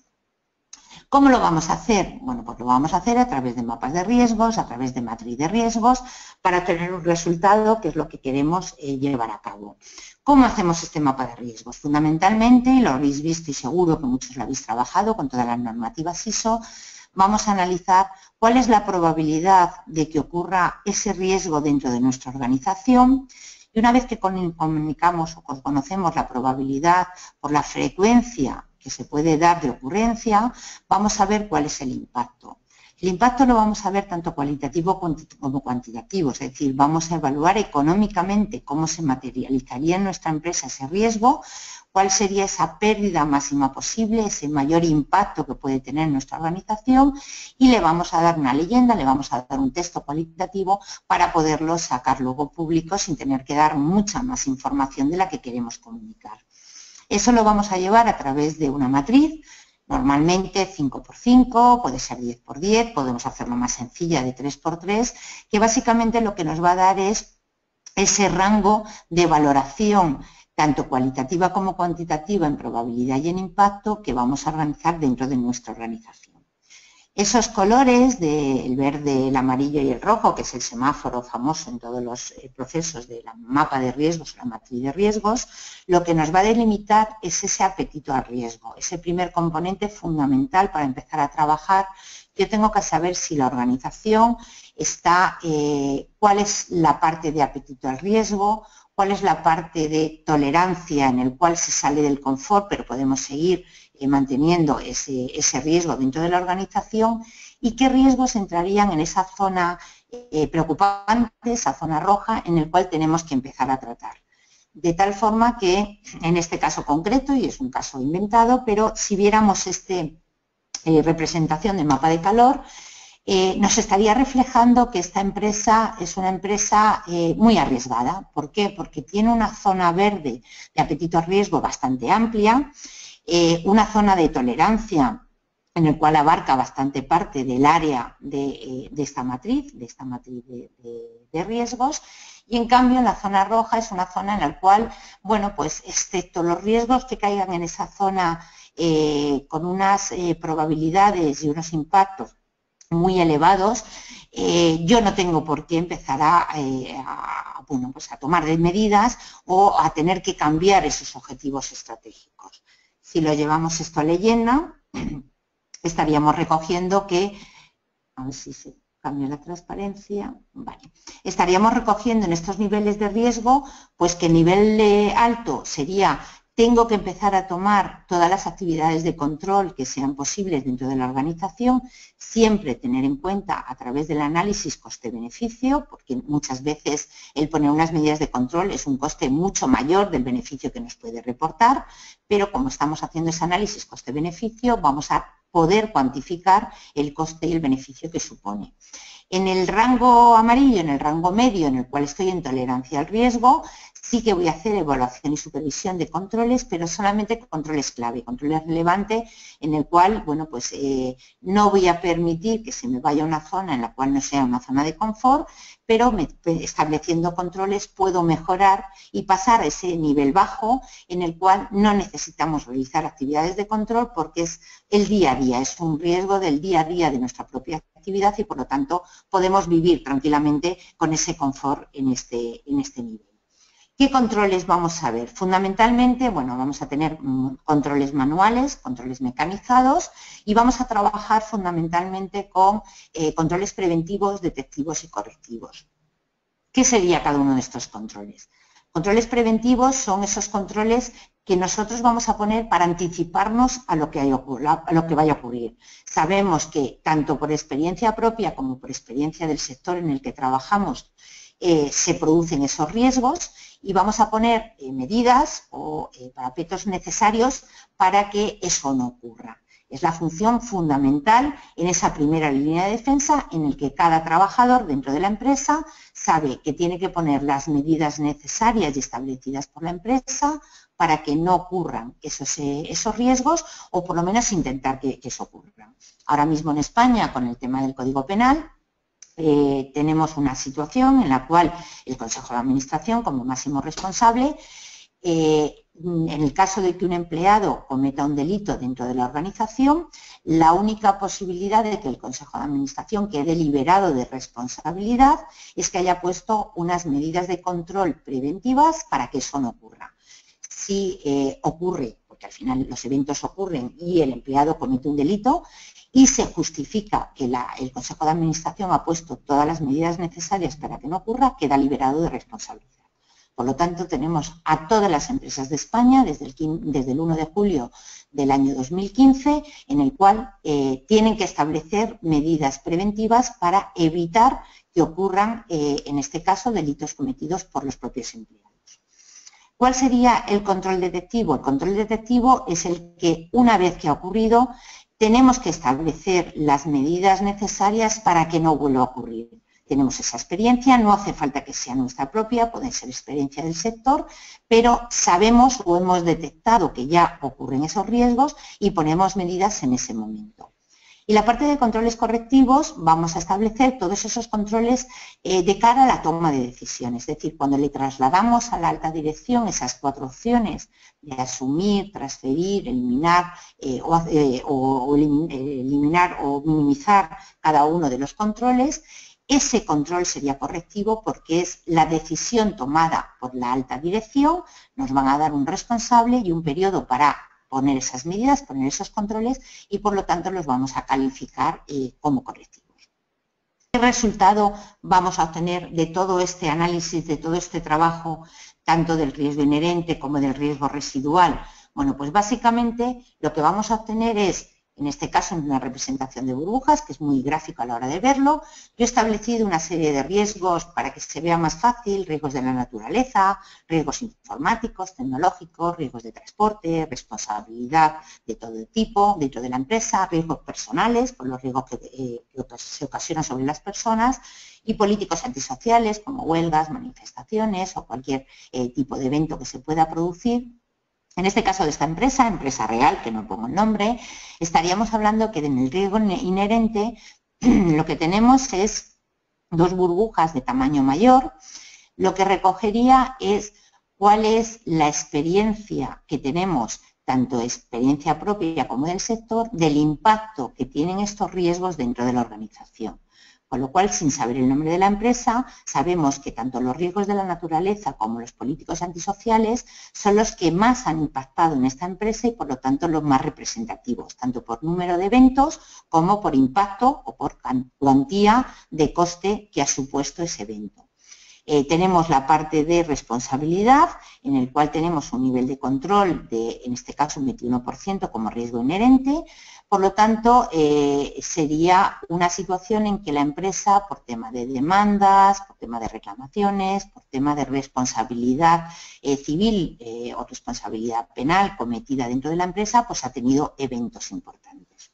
¿Cómo lo vamos a hacer? Bueno, pues lo vamos a hacer a través de mapas de riesgos, a través de matriz de riesgos, para tener un resultado que es lo que queremos llevar a cabo. ¿Cómo hacemos este mapa de riesgos? Fundamentalmente, y lo habéis visto y seguro que muchos lo habéis trabajado con todas las normativas ISO, vamos a analizar cuál es la probabilidad de que ocurra ese riesgo dentro de nuestra organización. Y una vez que comunicamos o conocemos la probabilidad por la frecuencia que se puede dar de ocurrencia, vamos a ver cuál es el impacto. El impacto lo vamos a ver tanto cualitativo como cuantitativo, es decir, vamos a evaluar económicamente cómo se materializaría en nuestra empresa ese riesgo, cuál sería esa pérdida máxima posible, ese mayor impacto que puede tener nuestra organización, y le vamos a dar una leyenda, le vamos a dar un texto cualitativo para poderlo sacar luego público sin tener que dar mucha más información de la que queremos comunicar. Eso lo vamos a llevar a través de una matriz, normalmente 5×5, puede ser 10×10, podemos hacerlo más sencilla de 3×3, que básicamente lo que nos va a dar es ese rango de valoración tanto cualitativa como cuantitativa en probabilidad y en impacto que vamos a organizar dentro de nuestra organización. Esos colores del verde, el amarillo y el rojo, que es el semáforo famoso en todos los procesos del mapa de riesgos, la matriz de riesgos, lo que nos va a delimitar es ese apetito al riesgo, ese primer componente fundamental para empezar a trabajar. Yo tengo que saber si la organización está, cuál es la parte de apetito al riesgo, cuál es la parte de tolerancia en el cual se sale del confort, pero podemos seguir manteniendo ese riesgo dentro de la organización, y qué riesgos entrarían en esa zona preocupante, esa zona roja, en el cual tenemos que empezar a tratar. De tal forma que, en este caso concreto, y es un caso inventado, pero si viéramos esta representación del mapa de calor, nos estaría reflejando que esta empresa es una empresa muy arriesgada. ¿Por qué? Porque tiene una zona verde de apetito a riesgo bastante amplia, una zona de tolerancia en el cual abarca bastante parte del área de esta matriz de riesgos, y en cambio en la zona roja es una zona en la cual, bueno, pues excepto los riesgos que caigan en esa zona con unas probabilidades y unos impactos muy elevados, yo no tengo por qué empezar bueno, pues a tomar medidas o a tener que cambiar esos objetivos estratégicos. Si lo llevamos esto a leyenda, estaríamos recogiendo que, a ver si se cambia la transparencia, vale, estaríamos recogiendo en estos niveles de riesgo, pues que el nivel alto sería: tengo que empezar a tomar todas las actividades de control que sean posibles dentro de la organización, siempre tener en cuenta a través del análisis coste-beneficio, porque muchas veces el poner unas medidas de control es un coste mucho mayor del beneficio que nos puede reportar, pero como estamos haciendo ese análisis coste-beneficio, vamos a poder cuantificar el coste y el beneficio que supone. En el rango amarillo, en el rango medio, en el cual estoy en tolerancia al riesgo, sí que voy a hacer evaluación y supervisión de controles, pero solamente controles clave, controles relevantes, en el cual, bueno, pues no voy a permitir que se me vaya a una zona en la cual no sea una zona de confort, pero estableciendo controles puedo mejorar y pasar a ese nivel bajo en el cual no necesitamos realizar actividades de control porque es el día a día, es un riesgo del día a día de nuestra propia actividad y por lo tanto podemos vivir tranquilamente con ese confort en este nivel. ¿Qué controles vamos a ver? Fundamentalmente, bueno, vamos a tener controles manuales, controles mecanizados y vamos a trabajar fundamentalmente con controles preventivos, detectivos y correctivos. ¿Qué sería cada uno de estos controles? Controles preventivos son esos controles que nosotros vamos a poner para anticiparnos a lo que vaya a ocurrir. Sabemos que tanto por experiencia propia como por experiencia del sector en el que trabajamos se producen esos riesgos y vamos a poner medidas o parapetos necesarios para que eso no ocurra. Es la función fundamental en esa primera línea de defensa en el que cada trabajador dentro de la empresa sabe que tiene que poner las medidas necesarias y establecidas por la empresa para que no ocurran esos riesgos o por lo menos intentar que eso ocurra. Ahora mismo en España, con el tema del Código Penal, tenemos una situación en la cual el Consejo de Administración, como máximo responsable, en el caso de que un empleado cometa un delito dentro de la organización, la única posibilidad de que el Consejo de Administración quede liberado de responsabilidad es que haya puesto unas medidas de control preventivas para que eso no ocurra. Si ocurre, porque al final los eventos ocurren y el empleado comete un delito, y se justifica que el Consejo de Administración ha puesto todas las medidas necesarias para que no ocurra, queda liberado de responsabilidad. Por lo tanto, tenemos a todas las empresas de España desde el 1 de julio del año 2015, en el cual tienen que establecer medidas preventivas para evitar que ocurran, en este caso, delitos cometidos por los propios empleados. ¿Cuál sería el control detectivo? El control detectivo es el que, una vez que ha ocurrido, tenemos que establecer las medidas necesarias para que no vuelva a ocurrir. Tenemos esa experiencia, no hace falta que sea nuestra propia, puede ser experiencia del sector, pero sabemos o hemos detectado que ya ocurren esos riesgos y ponemos medidas en ese momento. Y la parte de controles correctivos, vamos a establecer todos esos controles de cara a la toma de decisiones. Es decir, cuando le trasladamos a la alta dirección esas 4 opciones de asumir, transferir, eliminar eliminar o minimizar cada uno de los controles, ese control sería correctivo porque es la decisión tomada por la alta dirección, nos van a dar un responsable y un periodo para poner esas medidas, poner esos controles y por lo tanto los vamos a calificar como correctivos. ¿Qué resultado vamos a obtener de todo este análisis, de todo este trabajo, tanto del riesgo inherente como del riesgo residual? Bueno, pues básicamente lo que vamos a obtener es, en este caso, una representación de burbujas, que es muy gráfico a la hora de verlo. Yo he establecido una serie de riesgos para que se vea más fácil, riesgos de la naturaleza, riesgos informáticos, tecnológicos, riesgos de transporte, responsabilidad de todo tipo dentro de la empresa, riesgos personales, por los riesgos que se ocasionan sobre las personas, y políticos antisociales, como huelgas, manifestaciones o cualquier tipo de evento que se pueda producir. En este caso de esta empresa, empresa real, que no pongo el nombre, estaríamos hablando que en el riesgo inherente lo que tenemos es 2 burbujas de tamaño mayor. Lo que recogería es cuál es la experiencia que tenemos, tanto experiencia propia como del sector, del impacto que tienen estos riesgos dentro de la organización. Con lo cual, sin saber el nombre de la empresa, sabemos que tanto los riesgos de la naturaleza como los políticos antisociales son los que más han impactado en esta empresa y, por lo tanto, los más representativos, tanto por número de eventos como por impacto o por cuantía de coste que ha supuesto ese evento. Tenemos la parte de responsabilidad, en el cual tenemos un nivel de control de, en este caso, un 21% como riesgo inherente. Por lo tanto, sería una situación en que la empresa, por tema de demandas, por tema de reclamaciones, por tema de responsabilidad civil o responsabilidad penal cometida dentro de la empresa, pues ha tenido eventos importantes.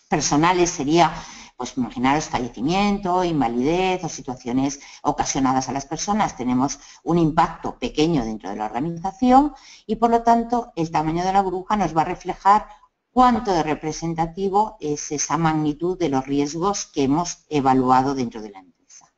Personales sería, pues imaginaros, fallecimiento, invalidez o situaciones ocasionadas a las personas. Tenemos un impacto pequeño dentro de la organización y, por lo tanto, el tamaño de la burbuja nos va a reflejar cuánto de representativo es esa magnitud de los riesgos que hemos evaluado dentro de la empresa.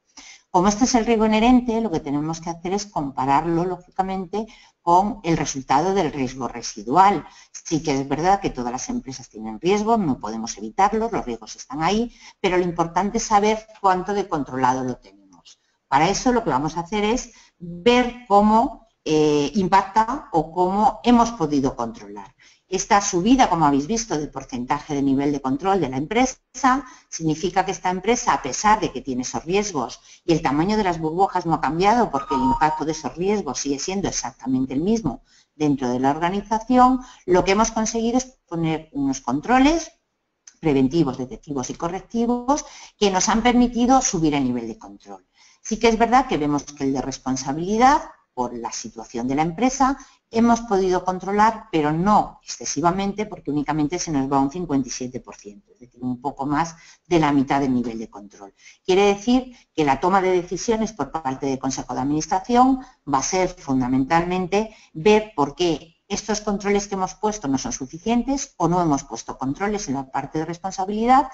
Como este es el riesgo inherente, lo que tenemos que hacer es compararlo, lógicamente, con el resultado del riesgo residual. Sí que es verdad que todas las empresas tienen riesgos, no podemos evitarlos, los riesgos están ahí, pero lo importante es saber cuánto de controlado lo tenemos. Para eso lo que vamos a hacer es ver cómo impacta o cómo hemos podido controlar. Esta subida, como habéis visto, del porcentaje de nivel de control de la empresa significa que esta empresa, a pesar de que tiene esos riesgos y el tamaño de las burbujas no ha cambiado porque el impacto de esos riesgos sigue siendo exactamente el mismo dentro de la organización, lo que hemos conseguido es poner unos controles preventivos, detectivos y correctivos que nos han permitido subir el nivel de control. Sí que es verdad que vemos que el de responsabilidad, por la situación de la empresa, hemos podido controlar, pero no excesivamente, porque únicamente se nos va un 57%, es decir, un poco más de la mitad del nivel de control. Quiere decir que la toma de decisiones por parte del Consejo de Administración va a ser fundamentalmente ver por qué estos controles que hemos puesto no son suficientes o no hemos puesto controles en la parte de responsabilidad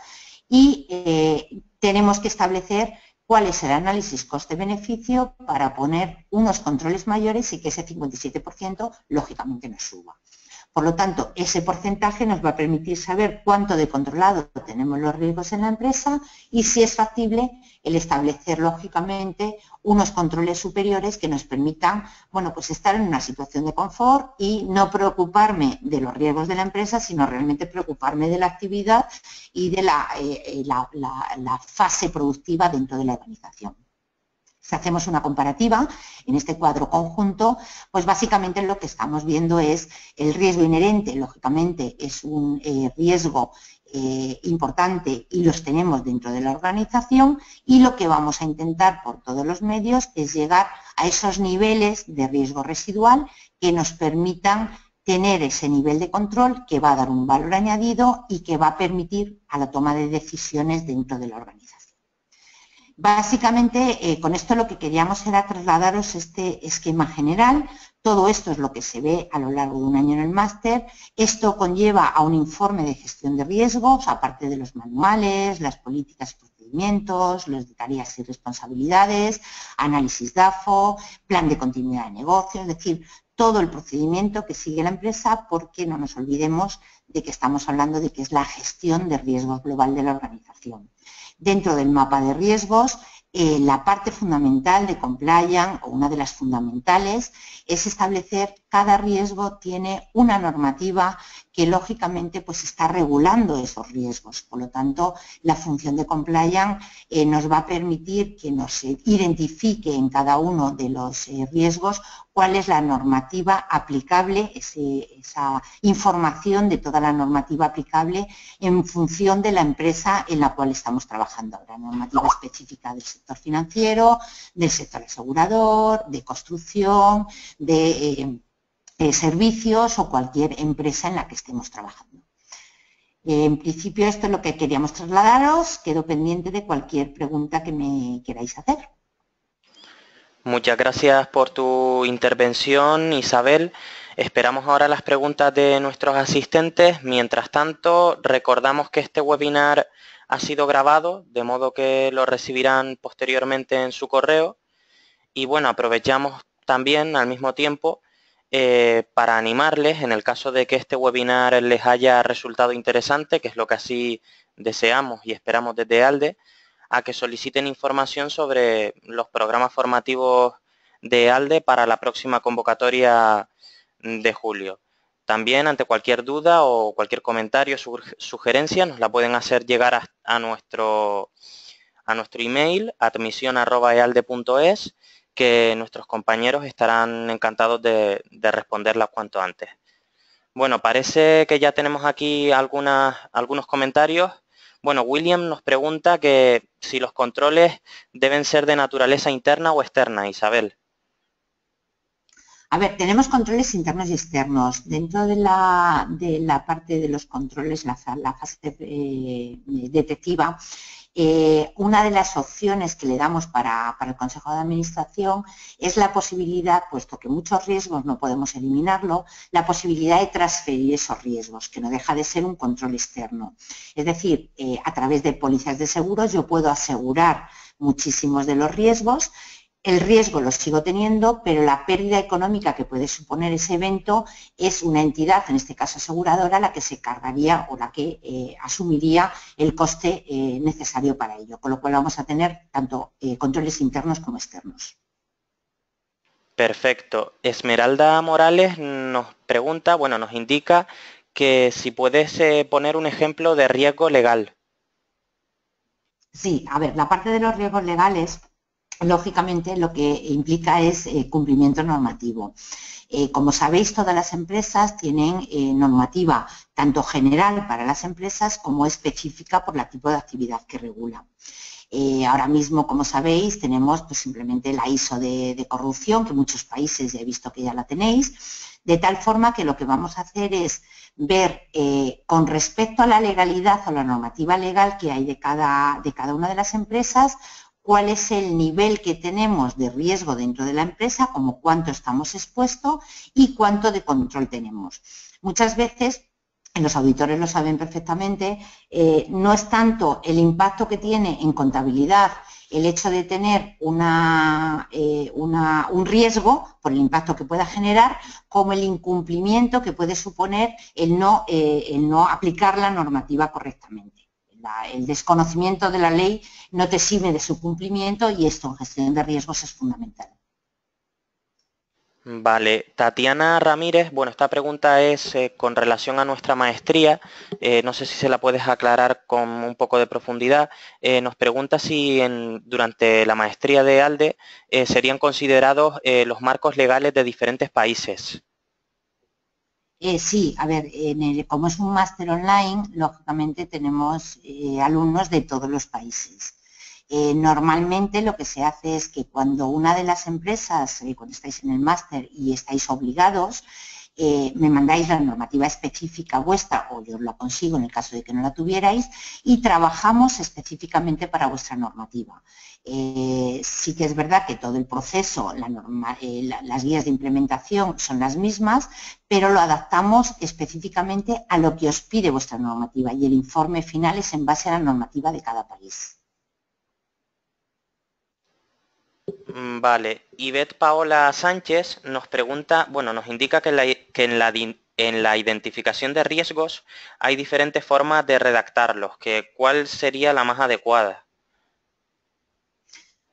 y tenemos que establecer cuál es el análisis coste-beneficio para poner unos controles mayores y que ese 57% lógicamente no suba. Por lo tanto, ese porcentaje nos va a permitir saber cuánto de controlado tenemos los riesgos en la empresa y si es factible el establecer, lógicamente, unos controles superiores que nos permitan, bueno, pues estar en una situación de confort y no preocuparme de los riesgos de la empresa, sino realmente preocuparme de la actividad y de la fase productiva dentro de la organización. Si hacemos una comparativa en este cuadro conjunto, pues básicamente lo que estamos viendo es el riesgo inherente, lógicamente es un riesgo importante y los tenemos dentro de la organización, y lo que vamos a intentar por todos los medios es llegar a esos niveles de riesgo residual que nos permitan tener ese nivel de control que va a dar un valor añadido y que va a permitir a la toma de decisiones dentro de la organización. Básicamente, con esto lo que queríamos era trasladaros este esquema general. Todo esto es lo que se ve a lo largo de un año en el máster. Esto conlleva a un informe de gestión de riesgos, aparte de los manuales, las políticas y procedimientos, los de tareas y responsabilidades, análisis DAFO, plan de continuidad de negocio, es decir, todo el procedimiento que sigue la empresa, porque no nos olvidemos de que estamos hablando de que es la gestión de riesgos global de la organización. Dentro del mapa de riesgos, la parte fundamental de compliance, o una de las fundamentales, es establecer cada riesgo tiene una normativa que lógicamente pues está regulando esos riesgos. Por lo tanto, la función de compliance nos va a permitir que nos identifique en cada uno de los riesgos cuál es la normativa aplicable, esa información de toda la normativa aplicable en función de la empresa en la cual estamos trabajando ahora. Normativa específica del sector financiero, del sector asegurador, de construcción, de servicios o cualquier empresa en la que estemos trabajando. En principio esto es lo que queríamos trasladaros. Quedo pendiente de cualquier pregunta que me queráis hacer. Muchas gracias por tu intervención, Isabel. Esperamos ahora las preguntas de nuestros asistentes. Mientras tanto, recordamos que este webinar ha sido grabado, de modo que lo recibirán posteriormente en su correo. Y bueno, aprovechamos también al mismo tiempo para animarles, en el caso de que este webinar les haya resultado interesante, que es lo que así deseamos y esperamos desde ALDE, a que soliciten información sobre los programas formativos de ALDE para la próxima convocatoria de julio. También, ante cualquier duda o cualquier comentario o sugerencia, nos la pueden hacer llegar a nuestro email, admisión@ealde.es, que nuestros compañeros estarán encantados de responderla cuanto antes. Bueno, parece que ya tenemos aquí algunos comentarios. Bueno, William nos pregunta que si los controles deben ser de naturaleza interna o externa, Isabel. A ver, tenemos controles internos y externos. Dentro de la parte de los controles, la fase detectiva, una de las opciones que le damos para el Consejo de Administración es la posibilidad, puesto que muchos riesgos no podemos eliminarlo, la posibilidad de transferir esos riesgos, que no deja de ser un control externo. Es decir, a través de pólizas de seguros yo puedo asegurar muchísimos de los riesgos. El riesgo lo sigo teniendo, pero la pérdida económica que puede suponer ese evento es una entidad, en este caso aseguradora, la que se cargaría o la que asumiría el coste necesario para ello, con lo cual vamos a tener tanto controles internos como externos. Perfecto. Esmeralda Morales nos pregunta, bueno, nos indica que si puedes poner un ejemplo de riesgo legal. Sí, a ver, la parte de los riesgos legales, lógicamente lo que implica es cumplimiento normativo. Como sabéis, todas las empresas tienen normativa tanto general para las empresas como específica por el tipo de actividad que regula. Ahora mismo, como sabéis, tenemos pues, simplemente la ISO de corrupción, que en muchos países ya he visto que ya la tenéis, de tal forma que lo que vamos a hacer es ver con respecto a la legalidad o la normativa legal que hay de cada una de las empresas, cuál es el nivel que tenemos de riesgo dentro de la empresa, como cuánto estamos expuestos y cuánto de control tenemos. Muchas veces, los auditores lo saben perfectamente, no es tanto el impacto que tiene en contabilidad el hecho de tener un riesgo por el impacto que pueda generar, como el incumplimiento que puede suponer el no aplicar la normativa correctamente. El desconocimiento de la ley no te exime de su cumplimiento y esto en gestión de riesgos es fundamental. Vale, Tatiana Ramírez, bueno, esta pregunta es con relación a nuestra maestría, no sé si se la puedes aclarar con un poco de profundidad. Nos pregunta si durante la maestría de ALDE serían considerados los marcos legales de diferentes países. Sí, a ver, como es un máster online, lógicamente tenemos alumnos de todos los países. Normalmente lo que se hace es que cuando una de las empresas, cuando estáis en el máster y estáis obligados, me mandáis la normativa específica vuestra o yo la consigo en el caso de que no la tuvierais y trabajamos específicamente para vuestra normativa. Sí que es verdad que todo el proceso, las guías de implementación son las mismas, pero lo adaptamos específicamente a lo que os pide vuestra normativa y el informe final es en base a la normativa de cada país. Vale, Ivette Paola Sánchez nos pregunta, bueno, nos indica que en la identificación de riesgos hay diferentes formas de redactarlos, ¿cuál sería la más adecuada?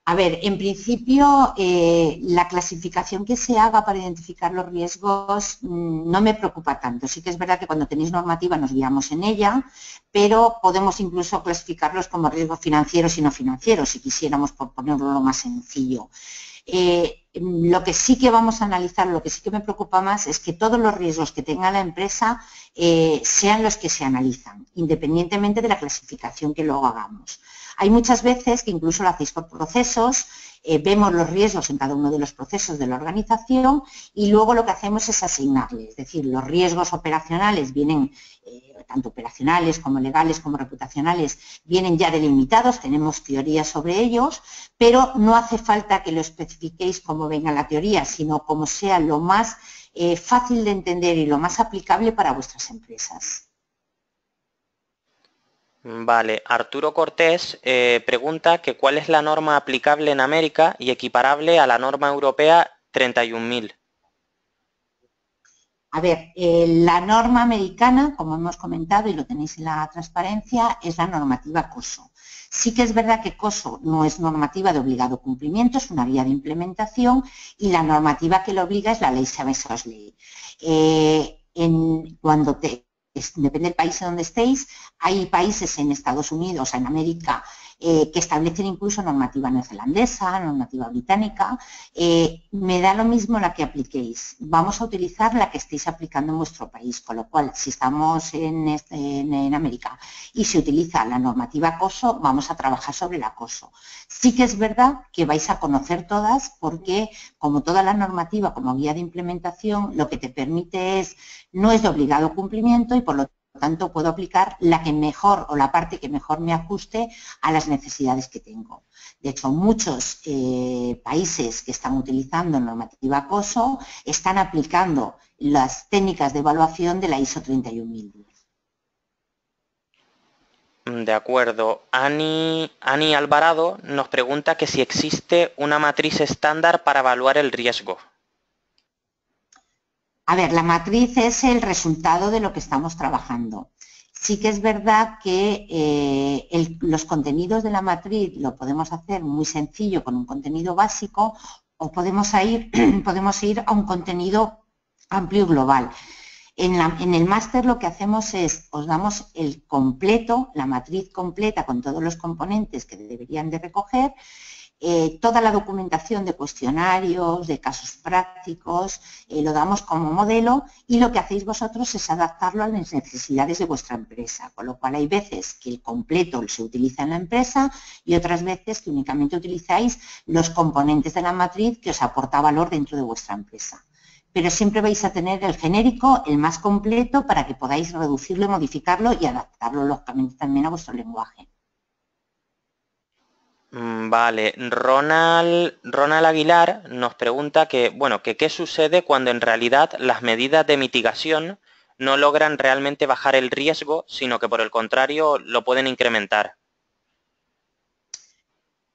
A ver, en principio, la clasificación que se haga para identificar los riesgos no me preocupa tanto. Sí que es verdad que cuando tenéis normativa nos guiamos en ella, pero podemos incluso clasificarlos como riesgos financieros y no financieros, si quisiéramos, por ponerlo lo más sencillo. Lo que sí que vamos a analizar, lo que sí que me preocupa más es que todos los riesgos que tenga la empresa sean los que se analizan, independientemente de la clasificación que luego hagamos. Hay muchas veces que incluso lo hacéis por procesos, vemos los riesgos en cada uno de los procesos de la organización y luego lo que hacemos es asignarles, es decir, los riesgos operacionales vienen, tanto operacionales como legales como reputacionales, vienen ya delimitados, tenemos teoría sobre ellos, pero no hace falta que lo especifiquéis como venga la teoría, sino como sea lo más fácil de entender y lo más aplicable para vuestras empresas. Vale, Arturo Cortés pregunta que cuál es la norma aplicable en América y equiparable a la norma europea 31.000. A ver, la norma americana, como hemos comentado y lo tenéis en la transparencia, es la normativa COSO. Sí que es verdad que COSO no es normativa de obligado cumplimiento, es una guía de implementación y la normativa que lo obliga es la ley Sabes-Osley. Depende del país en donde estéis, hay países en Estados Unidos, en América, que establecen incluso normativa neozelandesa, normativa británica. Me da lo mismo la que apliquéis. Vamos a utilizar la que estéis aplicando en vuestro país, con lo cual, si estamos en América y se utiliza la normativa COSO, vamos a trabajar sobre el acoso. Sí que es verdad que vais a conocer todas porque, como toda la normativa, como guía de implementación, lo que te permite no es de obligado cumplimiento y por lo tanto puedo aplicar la que mejor o la parte que mejor me ajuste a las necesidades que tengo. De hecho, muchos países que están utilizando normativa acoso están aplicando las técnicas de evaluación de la ISO 31010. De acuerdo. Ani Alvarado nos pregunta que si existe una matriz estándar para evaluar el riesgo. A ver, la matriz es el resultado de lo que estamos trabajando. Sí que es verdad que los contenidos de la matriz lo podemos hacer muy sencillo con un contenido básico o podemos ir a un contenido amplio y global. En el máster lo que hacemos es, os damos el completo, la matriz completa con todos los componentes que deberían de recoger, toda la documentación de cuestionarios, de casos prácticos, lo damos como modelo y lo que hacéis vosotros es adaptarlo a las necesidades de vuestra empresa, con lo cual hay veces que el completo se utiliza en la empresa y otras veces que únicamente utilizáis los componentes de la matriz que os aporta valor dentro de vuestra empresa. Pero siempre vais a tener el genérico, el más completo, para que podáis reducirlo, modificarlo y adaptarlo lógicamente también a vuestro lenguaje. Vale, Ronald Aguilar nos pregunta que qué sucede cuando en realidad las medidas de mitigación no logran realmente bajar el riesgo, sino que por el contrario lo pueden incrementar.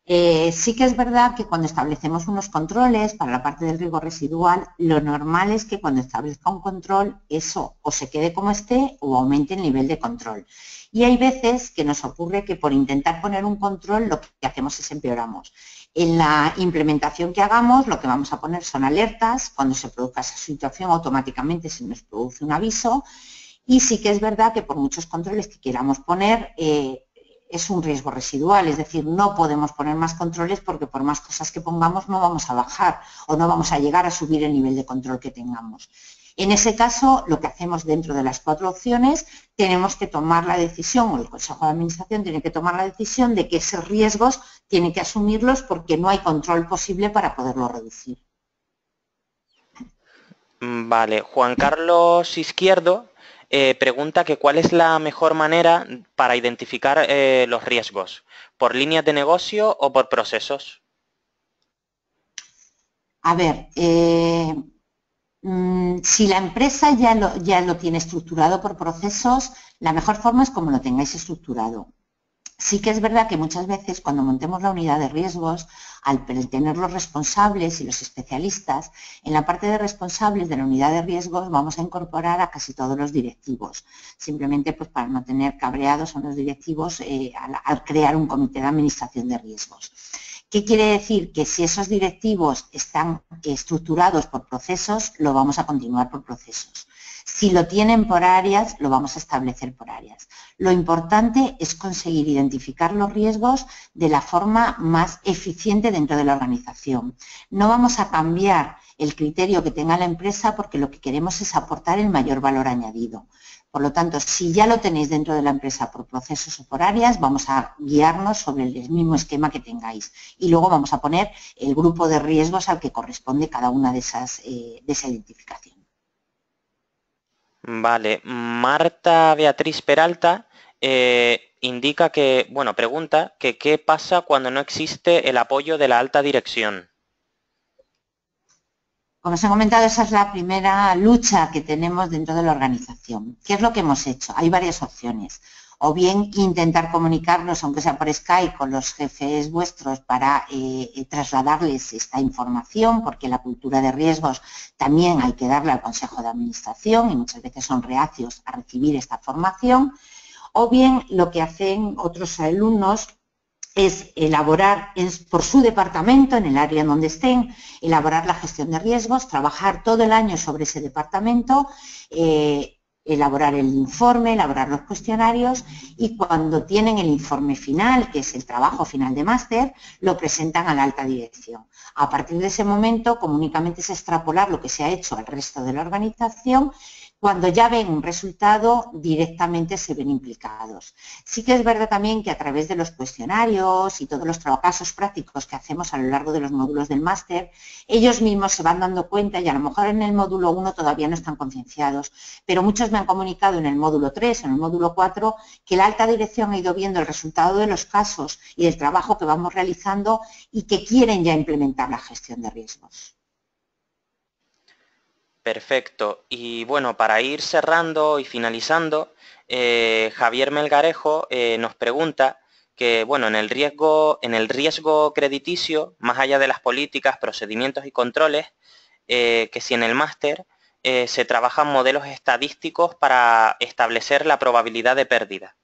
Sí que es verdad que cuando establecemos unos controles para la parte del riesgo residual, lo normal es que cuando establezca un control, eso o se quede como esté o aumente el nivel de control. Y hay veces que nos ocurre que por intentar poner un control, lo que hacemos es empeoramos. En la implementación que hagamos, lo que vamos a poner son alertas. Cuando se produzca esa situación, automáticamente se nos produce un aviso. Y sí que es verdad que por muchos controles que queramos poner, es un riesgo residual, es decir, no podemos poner más controles porque por más cosas que pongamos no vamos a bajar o no vamos a llegar a subir el nivel de control que tengamos. En ese caso, lo que hacemos dentro de las 4 opciones, tenemos que tomar la decisión, o el Consejo de Administración tiene que tomar la decisión de que esos riesgos tiene que asumirlos porque no hay control posible para poderlo reducir. Vale, Juan Carlos Izquierdo pregunta que cuál es la mejor manera para identificar los riesgos, ¿por líneas de negocio o por procesos? A ver, si la empresa ya lo tiene estructurado por procesos, la mejor forma es como lo tengáis estructurado. Sí que es verdad que muchas veces cuando montemos la unidad de riesgos, al tener los responsables y los especialistas, en la parte de responsables de la unidad de riesgos vamos a incorporar a casi todos los directivos, simplemente pues para no tener cabreados a los directivos al crear un comité de administración de riesgos. ¿Qué quiere decir? Que si esos directivos están estructurados por procesos, lo vamos a continuar por procesos. Si lo tienen por áreas, lo vamos a establecer por áreas. Lo importante es conseguir identificar los riesgos de la forma más eficiente dentro de la organización. No vamos a cambiar el criterio que tenga la empresa porque lo que queremos es aportar el mayor valor añadido. Por lo tanto, si ya lo tenéis dentro de la empresa por procesos o por áreas, vamos a guiarnos sobre el mismo esquema que tengáis. Y luego vamos a poner el grupo de riesgos al que corresponde cada una de esa identificación. Vale, Marta Beatriz Peralta indica que, bueno, pregunta que qué pasa cuando no existe el apoyo de la alta dirección. Como os he comentado, esa es la primera lucha que tenemos dentro de la organización. ¿Qué es lo que hemos hecho? Hay varias opciones. O bien intentar comunicarnos, aunque sea por Skype, con los jefes vuestros para trasladarles esta información, porque la cultura de riesgos también hay que darle al Consejo de Administración y muchas veces son reacios a recibir esta formación. O bien lo que hacen otros alumnos es elaborar por su departamento, en el área en donde estén, elaborar la gestión de riesgos, trabajar todo el año sobre ese departamento, elaborar el informe, elaborar los cuestionarios y cuando tienen el informe final, que es el trabajo final de máster, lo presentan a la alta dirección. A partir de ese momento, como únicamente es extrapolar lo que se ha hecho al resto de la organización, cuando ya ven un resultado, directamente se ven implicados. Sí que es verdad también que a través de los cuestionarios y todos los casos prácticos que hacemos a lo largo de los módulos del máster, ellos mismos se van dando cuenta y a lo mejor en el módulo 1 todavía no están concienciados, pero muchos me han comunicado en el módulo 3 o en el módulo 4 que la alta dirección ha ido viendo el resultado de los casos y del trabajo que vamos realizando y que quieren ya implementar la gestión de riesgos. Perfecto. Y bueno, para ir cerrando y finalizando, Javier Melgarejo nos pregunta que, bueno, en el riesgo crediticio, más allá de las políticas, procedimientos y controles, que si en el máster se trabajan modelos estadísticos para establecer la probabilidad de pérdida.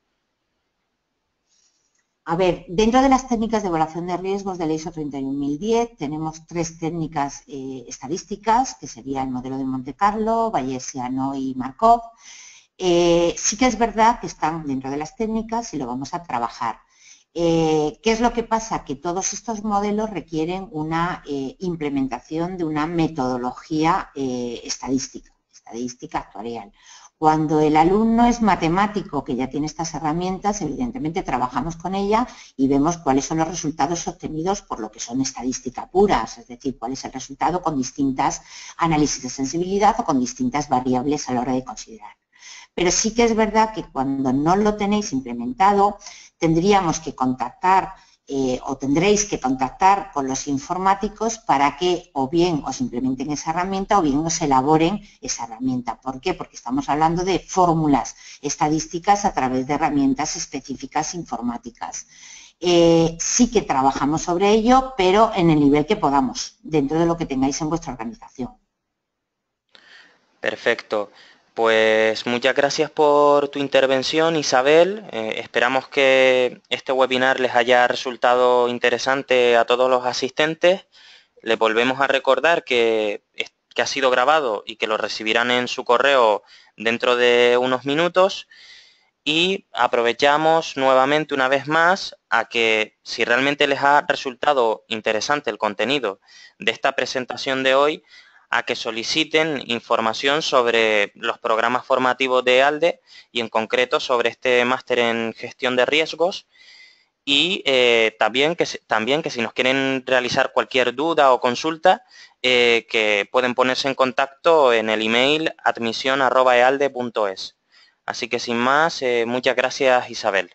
A ver, dentro de las técnicas de evaluación de riesgos de la ISO 31010 tenemos 3 técnicas estadísticas, que sería el modelo de Monte Carlo, Bayesiano y Markov. Sí que es verdad que están dentro de las técnicas y lo vamos a trabajar. ¿Qué es lo que pasa? Que todos estos modelos requieren una implementación de una metodología estadística actuarial. Cuando el alumno es matemático, que ya tiene estas herramientas, evidentemente trabajamos con ella y vemos cuáles son los resultados obtenidos por lo que son estadística puras, es decir, cuál es el resultado con distintas análisis de sensibilidad o con distintas variables a la hora de considerar. Pero sí que es verdad que cuando no lo tenéis implementado, tendríamos que contactar o tendréis que contactar con los informáticos para que o bien os implementen esa herramienta o bien os elaboren esa herramienta. ¿Por qué? Porque estamos hablando de fórmulas estadísticas a través de herramientas específicas informáticas. sí que trabajamos sobre ello, pero en el nivel que podamos, dentro de lo que tengáis en vuestra organización. Perfecto. Pues muchas gracias por tu intervención, Isabel. Esperamos que este webinar les haya resultado interesante a todos los asistentes. Les volvemos a recordar que ha sido grabado y que lo recibirán en su correo dentro de unos minutos. Y aprovechamos nuevamente una vez más a que si realmente les ha resultado interesante el contenido de esta presentación de hoy, a que soliciten información sobre los programas formativos de ALDE y en concreto sobre este máster en gestión de riesgos y también que si nos quieren realizar cualquier duda o consulta, que pueden ponerse en contacto en el email admisión@ealde.es. Así que sin más, muchas gracias, Isabel.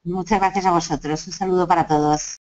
Muchas gracias a vosotros. Un saludo para todos.